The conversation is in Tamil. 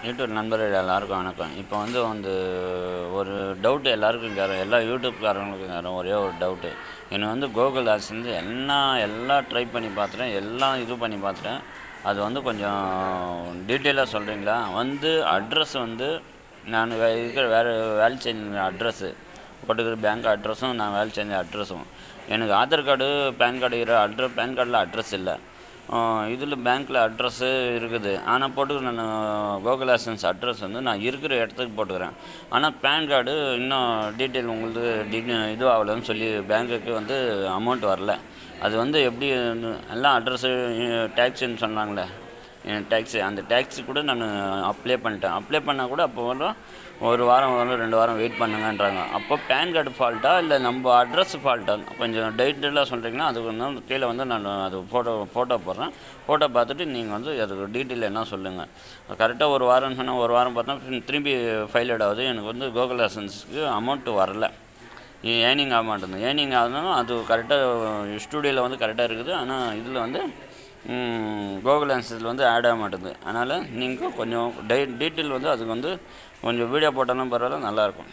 யூடியூப் நண்பர்கள் எல்லாருக்கும் வணக்கம். இப்போ வந்து ஒரு டவுட்டு எல்லாருக்கும் கேட்கும், எல்லா யூடியூப்காரங்களுக்கும் கேட்கும். ஒரே ஒரு டவுட்டு. எனக்கு வந்து கூகுள் ஆட்சன்ஸ் எல்லாம் ட்ரை பண்ணி பார்த்துட்டேன், எல்லாம் இது பண்ணி பார்த்துட்டேன். அது வந்து கொஞ்சம் டீட்டெயிலாக சொல்கிறீங்களா? அட்ரஸ் நான் இருக்கிற வேலை செஞ்ச அட்ரஸ்ஸு போட்டுக்கிற பேங்க் அட்ரஸும், நான் வேலை செஞ்ச அட்ரஸும், எனக்கு Aadhaar card PAN card PAN கார்டில் அட்ரஸ் இல்லை. இதில் பேங்க்கில் அட்ரஸ்ஸு இருக்குது. ஆனால் நான் கூகுள் ஆட்சன்ஸ் அட்ரஸ் நான் இருக்கிற இடத்துக்கு போட்டுக்கிறேன். ஆனால் பேன் கார்டு இன்னும் டீட்டெயில் உங்களுக்கு இது ஆகலைன்னு சொல்லி பேங்க்குக்கு அமௌண்ட் வரல. அது எப்படி எல்லாம் அட்ரஸ்ஸு டேக்ஸுன்னு சொன்னாங்களே, அந்த டேக்ஸி கூட நான் அப்ளை பண்ணிட்டேன். அப்ளை பண்ணால் கூட அப்போ ஒரு வாரம் 2 வாரம் வெயிட் பண்ணுங்கன்றாங்க. அப்போ பேன் கார்டு ஃபால்ட்டா இல்லை நம்ம அட்ரஸ் ஃபால்ட்டா? கொஞ்சம் டீட்டெயிலாக சொல்கிறீங்கன்னா அதுக்கு கீழே நான் அது ஃபோட்டோ போடுறேன். ஃபோட்டோ பார்த்துட்டு நீங்கள் அதுக்கு டீட்டெயில் என்ன சொல்லுங்கள். கரெக்டாக ஒரு வாரம்னு சொன்னால் ஒரு வாரம் பார்த்தா திரும்பி ஃபைலட் ஆகுது. எனக்கு கூகுள் ஆட்சன்ஸுக்கு அமௌண்ட்டு வரல, ஏர்னிங் ஆக மாட்டேங்குது. ஏர்னிங் ஆகுதுன்னா அது கரெக்டாக ஸ்டூடியோவில் கரெக்டாக இருக்குது. ஆனால் இதில் கூகுள் ஆட்சன்ஸில் ஆட் ஆக மாட்டேங்குது. அதனால் நீங்கள் கொஞ்சம் டீட்டெயில் அதுக்கு கொஞ்சம் வீடியோ போட்டாலும் பரவாயில்ல, நல்லாயிருக்கும்.